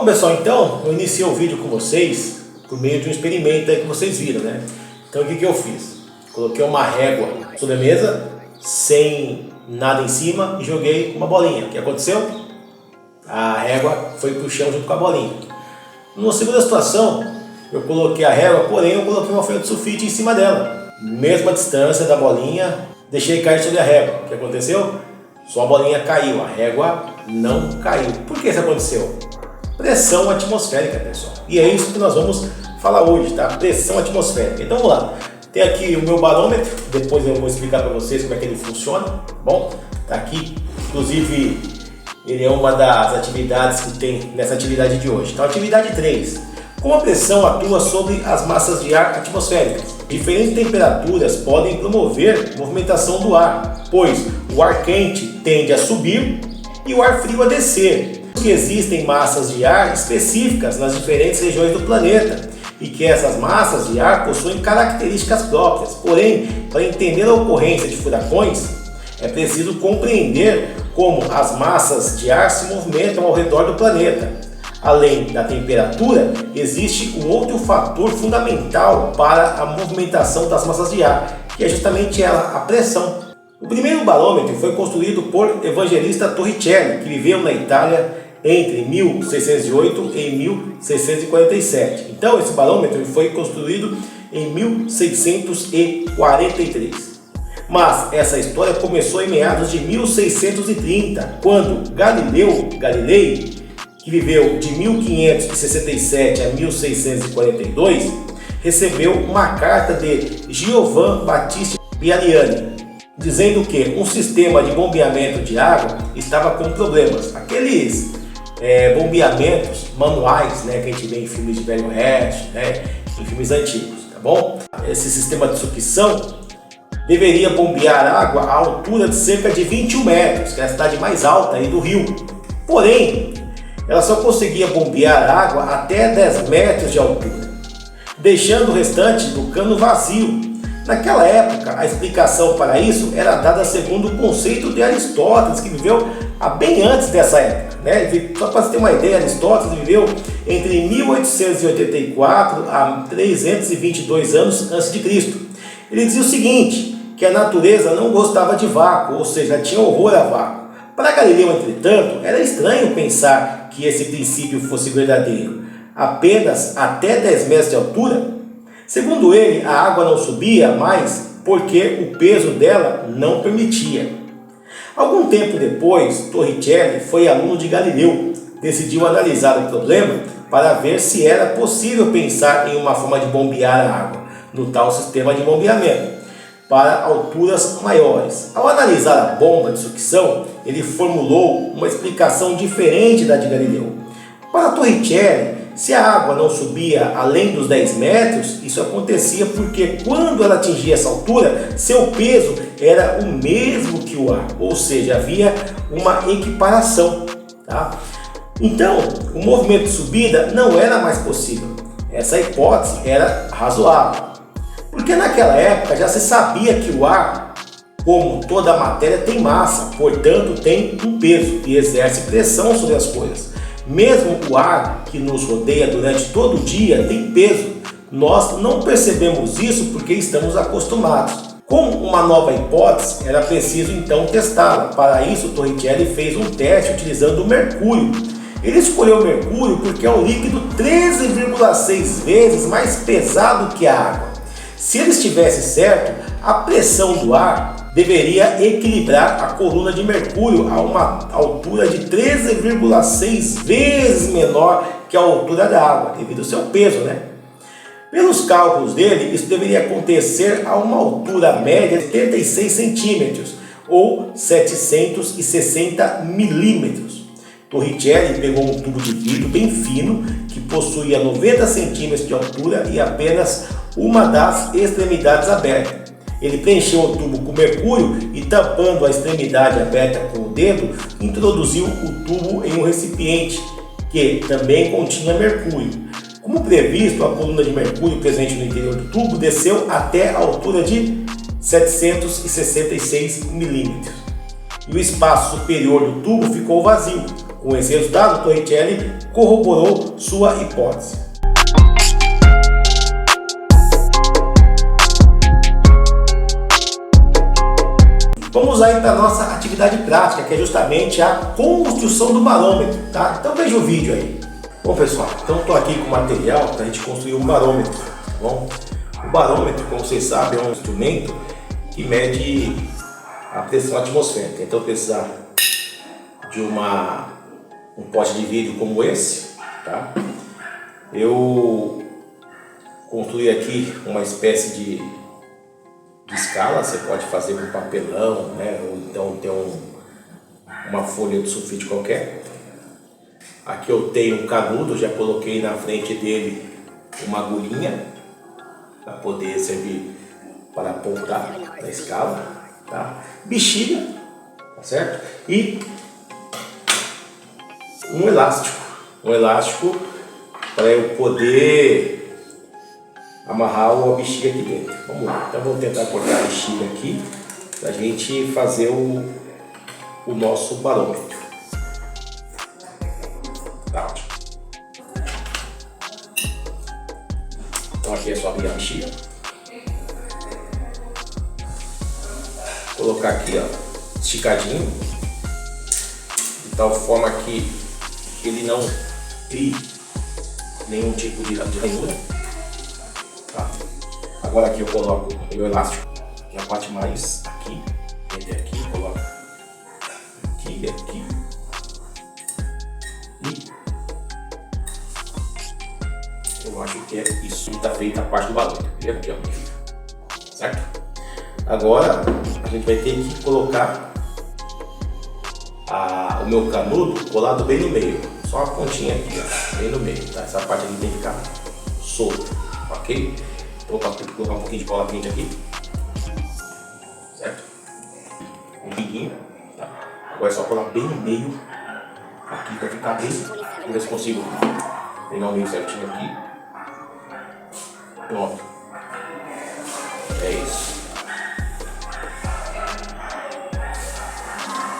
Bom pessoal, então eu iniciei o vídeo com vocês por meio de um experimento aí que vocês viram, né? Então o que eu fiz? Coloquei uma régua sobre a mesa, sem nada em cima, e joguei uma bolinha. O que aconteceu? A régua foi para o chão junto com a bolinha. Numa segunda situação, eu coloquei a régua, porém eu coloquei uma folha de sulfite em cima dela. Mesma distância da bolinha, deixei cair sobre a régua. O que aconteceu? Só a bolinha caiu, a régua não caiu. Por que isso aconteceu? Pressão atmosférica, pessoal. E é isso que nós vamos falar hoje, tá? Pressão atmosférica. Então vamos lá. Tem aqui o meu barômetro, depois eu vou explicar para vocês como é que ele funciona, tá bom? Tá aqui, inclusive ele é uma das atividades que tem nessa atividade de hoje. Então, atividade 3. Como a pressão atua sobre as massas de ar atmosféricas? Diferentes temperaturas podem promover movimentação do ar, pois o ar quente tende a subir e o ar frio a descer. Que existem massas de ar específicas nas diferentes regiões do planeta e que essas massas de ar possuem características próprias. Porém, para entender a ocorrência de furacões, é preciso compreender como as massas de ar se movimentam ao redor do planeta. Além da temperatura, existe um outro fator fundamental para a movimentação das massas de ar, que é justamente ela, a pressão. O primeiro barômetro foi construído por Evangelista Torricelli, que viveu na Itália entre 1608 e 1647. Então, esse barômetro foi construído em 1643. Mas essa história começou em meados de 1630, quando Galilei, que viveu de 1567 a 1642, recebeu uma carta de Giovan Battista Vialiani, dizendo que um sistema de bombeamento de água estava com problemas. Aqueles bombeamentos manuais, né, que a gente vê em filmes de Velho Oeste, né, em filmes antigos, tá bom? Esse sistema de sucção deveria bombear água à altura de cerca de 21 metros, que é a cidade mais alta aí do Rio. Porém, ela só conseguia bombear água até 10 metros de altura, deixando o restante do cano vazio. Naquela época, a explicação para isso era dada segundo o conceito de Aristóteles, que viveu bem antes dessa época, né? Só para você ter uma ideia, Aristóteles viveu entre 1884 a 322 anos antes de Cristo. Ele dizia o seguinte, que a natureza não gostava de vácuo, ou seja, tinha horror a vácuo. Para Galileu, entretanto, era estranho pensar que esse princípio fosse verdadeiro. Apenas até 10 metros de altura? Segundo ele, a água não subia mais porque o peso dela não permitia. Algum tempo depois, Torricelli foi aluno de Galileu. Decidiu analisar o problema para ver se era possível pensar em uma forma de bombear a água no tal sistema de bombeamento para alturas maiores. Ao analisar a bomba de sucção, ele formulou uma explicação diferente da de Galileu. Para Torricelli, se a água não subia além dos 10 metros, isso acontecia porque quando ela atingia essa altura, seu peso era o mesmo que o ar, ou seja, havia uma equiparação, tá? Então, o movimento de subida não era mais possível. Essa hipótese era razoável, porque naquela época já se sabia que o ar, como toda a matéria, tem massa, portanto tem um peso e exerce pressão sobre as coisas. Mesmo o ar que nos rodeia durante todo o dia tem peso. Nós não percebemos isso porque estamos acostumados. Com uma nova hipótese, era preciso então testá-la. Para isso, Torricelli fez um teste utilizando o mercúrio. Ele escolheu o mercúrio porque é um líquido 13,6 vezes mais pesado que a água. Se ele estivesse certo, a pressão do ar deveria equilibrar a coluna de mercúrio a uma altura de 13,6 vezes menor que a altura da água, devido ao seu peso, né? Pelos cálculos dele, isso deveria acontecer a uma altura média de 76 centímetros ou 760 milímetros. Torricelli pegou um tubo de vidro bem fino que possuía 90 centímetros de altura e apenas uma das extremidades aberta. Ele preencheu o tubo com mercúrio e, tampando a extremidade aberta com o dedo, introduziu o tubo em um recipiente que também continha mercúrio. Como previsto, a coluna de mercúrio presente no interior do tubo desceu até a altura de 766 milímetros. E o espaço superior do tubo ficou vazio, Com esse resultado, o Torricelli corroborou sua hipótese. Vamos aí para a nossa atividade prática, que é justamente a construção do barômetro, tá? Então veja o vídeo aí. Bom pessoal, então estou aqui com o material para a gente construir um barômetro, tá bom? O barômetro, como vocês sabem, é um instrumento que mede a pressão atmosférica. Então eu precisar de um pote de vidro como esse, tá? Eu construí aqui uma espécie de escala. Você pode fazer com papelão, né? Ou então ter uma folha de sulfite qualquer. Aqui eu tenho um canudo, já coloquei na frente dele uma agulhinha para poder servir para apontar na escala, tá? Bexiga, tá certo? E um elástico para eu poder amarrar a bexiga aqui dentro. Vamos lá, então vou tentar cortar a bexiga aqui para a gente fazer o nosso barômetro. Tá ótimo. Então aqui é só abrir a bexiga. Colocar aqui, ó, esticadinho, de tal forma que ele não crie nenhum tipo de ranhura. Tá. Agora aqui eu coloco o meu elástico, que é a parte mais aqui, meter aqui, coloco aqui e aqui. E eu acho que é isso. E está feita a parte do barômetro. Aqui, ó. Certo? Agora a gente vai ter que colocar o meu canudo colado bem no meio. Só a pontinha aqui, ó, bem no meio. Tá? Essa parte aqui tem que ficar solta. Ok? Vou colocar um pouquinho de cola quente aqui, certo? Um pinguinho, tá? Agora é só colar bem no meio aqui para ficar bem. Vamos ver se consigo pegar o meio certinho aqui. Pronto. É isso.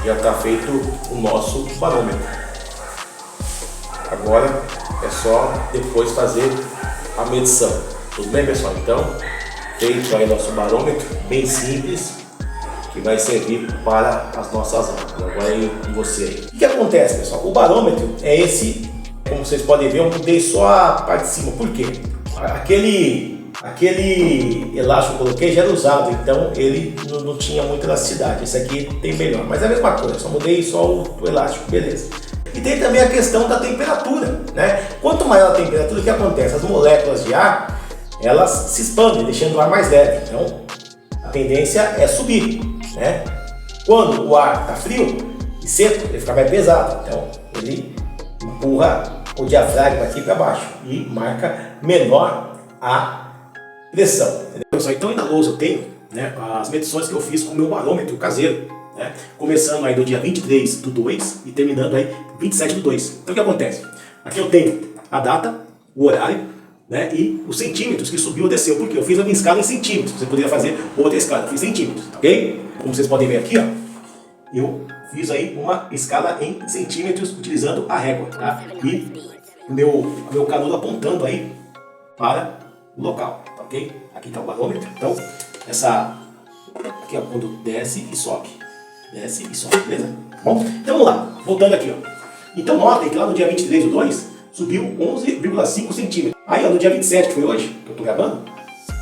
Já está feito o nosso barômetro. Agora é só depois fazer a medição. Tudo bem, pessoal? Então, feito aí nosso barômetro, bem simples, que vai servir para as nossas aulas. Agora é com você aí. O que acontece, pessoal? O barômetro é esse, como vocês podem ver, eu mudei só a parte de cima. Por quê? Aquele elástico que eu coloquei já era usado, então ele não tinha muita elasticidade. Esse aqui tem melhor, mas é a mesma coisa, só mudei só o elástico, beleza. E tem também a questão da temperatura, né? Quanto maior a temperatura, o que acontece? As moléculas de ar, elas se expandem, deixando o ar mais leve. Então, a tendência é subir, né? Quando o ar está frio e seco, ele fica mais pesado. Então, ele empurra o diafragma aqui para baixo e marca menor a pressão. Entendeu? Então, na lousa eu tenho, né, as medições que eu fiz com o meu barômetro caseiro, né? Começando aí do dia 23/2 e terminando aí 27/2. Então, o que acontece? Aqui eu tenho a data, o horário, né, e os centímetros que subiu ou desceu, porque eu fiz a minha escala em centímetros. Você poderia fazer outra escala, eu fiz centímetros, ok? Como vocês podem ver aqui, ó, eu fiz aí uma escala em centímetros utilizando a régua, tá? E o meu canudo apontando aí para o local, tá, ok? Aqui está o barômetro. Então, aqui é quando desce e sobe, beleza? Bom, então vamos lá, voltando aqui, ó. Então notem que lá no dia 23/2 subiu 11,5 centímetros. Aí, ó, no dia 27, que foi hoje, que eu estou gravando,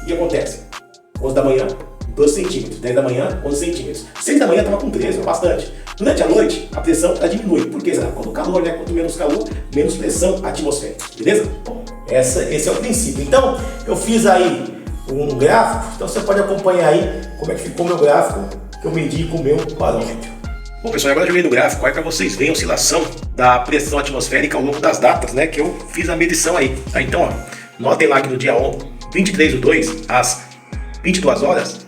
o que acontece? 11 da manhã, 12 centímetros. 10 da manhã, 11 centímetros. 6 da manhã estava com 13, bastante. Durante a noite, a pressão diminui. Por quê? Quando o calor, né? Quanto menos calor, menos pressão atmosférica. Beleza? Bom, esse é o princípio. Então, eu fiz aí um gráfico. Então, você pode acompanhar aí como é que ficou o meu gráfico que eu medi com o meu barômetro. Bom, pessoal, agora eu joguei no gráfico aí para vocês verem a oscilação da pressão atmosférica ao longo das datas, né, que eu fiz a medição aí. Tá? Então, ó, notem lá que no dia 23/2, às 22 horas,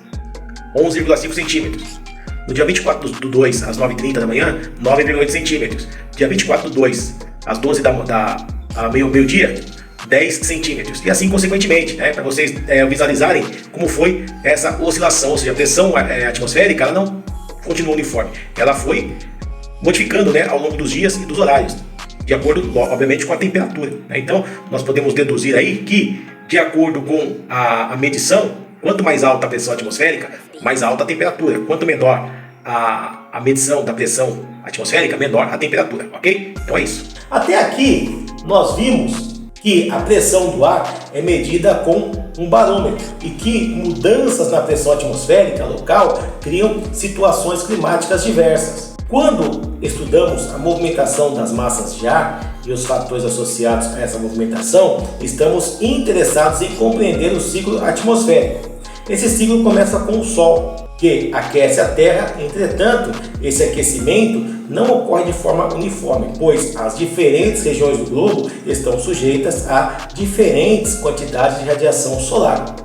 11,5 centímetros. No dia 24/2, às 9h30 da manhã, 9,8 centímetros. Dia 24/2, às 12 meio-dia, 10 centímetros. E assim consequentemente, né, para vocês visualizarem como foi essa oscilação, ou seja, a pressão atmosférica ela não continua uniforme, ela foi modificando, né, ao longo dos dias e dos horários, de acordo, obviamente, com a temperatura, né? Então, nós podemos deduzir aí que, de acordo com a medição, quanto mais alta a pressão atmosférica, mais alta a temperatura. Quanto menor a medição da pressão atmosférica, menor a temperatura, ok? Então é isso. Até aqui, nós vimos que a pressão do ar é medida com um barômetro e que mudanças na pressão atmosférica local criam situações climáticas diversas. Quando estudamos a movimentação das massas de ar e os fatores associados a essa movimentação, estamos interessados em compreender o ciclo atmosférico. Esse ciclo começa com o Sol, que aquece a Terra. Entretanto, esse aquecimento não ocorre de forma uniforme, pois as diferentes regiões do globo estão sujeitas a diferentes quantidades de radiação solar,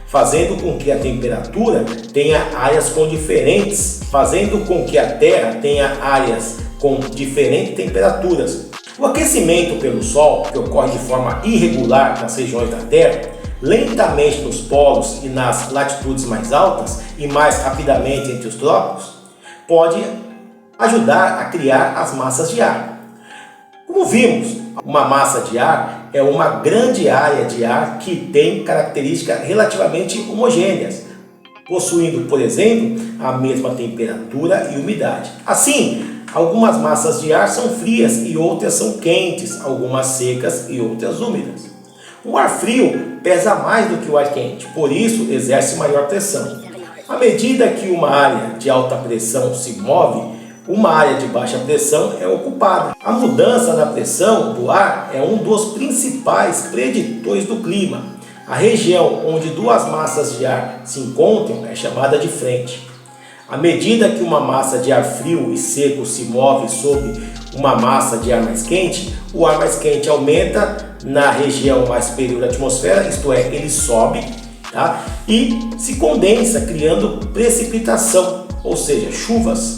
fazendo com que a temperatura tenha áreas com diferentes, fazendo com que a Terra tenha áreas com diferentes temperaturas. O aquecimento pelo Sol, que ocorre de forma irregular nas regiões da Terra, lentamente nos polos e nas latitudes mais altas e mais rapidamente entre os trópicos, pode ajudar a criar as massas de ar. Como vimos, uma massa de ar é uma grande área de ar que tem características relativamente homogêneas, possuindo, por exemplo, a mesma temperatura e umidade. Assim, algumas massas de ar são frias e outras são quentes, algumas secas e outras úmidas. O ar frio pesa mais do que o ar quente, por isso exerce maior pressão. À medida que uma área de alta pressão se move, uma área de baixa pressão é ocupada. A mudança na pressão do ar é um dos principais preditores do clima. A região onde duas massas de ar se encontram é chamada de frente. À medida que uma massa de ar frio e seco se move sobre uma massa de ar mais quente, o ar mais quente aumenta na região mais superior da atmosfera, isto é, ele sobe, tá? E se condensa, criando precipitação, ou seja, chuvas.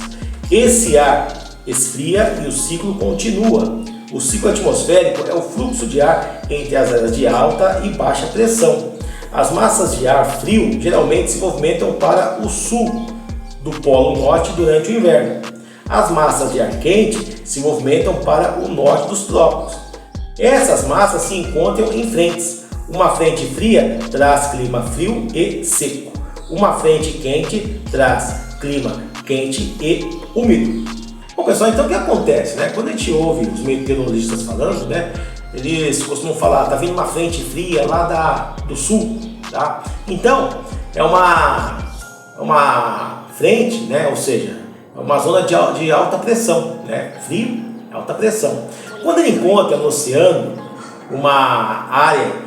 Esse ar esfria e o ciclo continua. O ciclo atmosférico é o fluxo de ar entre as áreas de alta e baixa pressão. As massas de ar frio geralmente se movimentam para o sul do Polo Norte durante o inverno. As massas de ar quente se movimentam para o norte dos trópicos. Essas massas se encontram em frentes. Uma frente fria traz clima frio e seco. Uma frente quente traz clima quente e úmido. Bom, pessoal, então o que acontece, né? Quando a gente ouve os meteorologistas falando, né, eles costumam falar, tá vindo uma frente fria lá do sul, tá? Então, é uma frente, né? Ou seja, é uma zona de alta pressão, né? Frio, alta pressão. Quando ele encontra no oceano uma área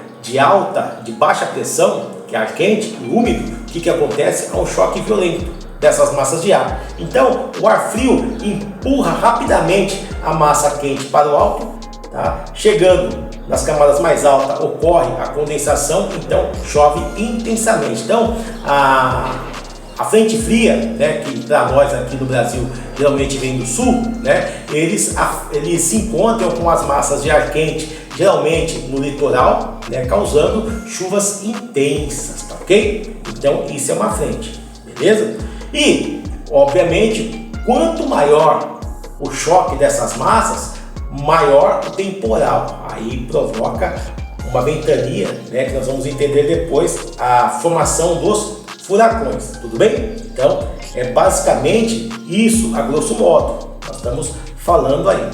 de baixa pressão, que é ar quente e úmido, o que acontece? Há um choque violento dessas massas de ar. Então, o ar frio empurra rapidamente a massa quente para o alto, tá? Chegando nas camadas mais altas, ocorre a condensação, então chove intensamente. Então, a frente fria, né, que para nós aqui no Brasil geralmente vem do sul, né, eles se encontram com as massas de ar quente, geralmente no litoral, né, causando chuvas intensas, tá ok? Então isso é uma frente, beleza? E, obviamente, quanto maior o choque dessas massas, maior o temporal. Aí provoca uma ventania, né, que nós vamos entender depois, a formação dos furacões, tudo bem? Então, é basicamente isso, a grosso modo, nós estamos falando aí.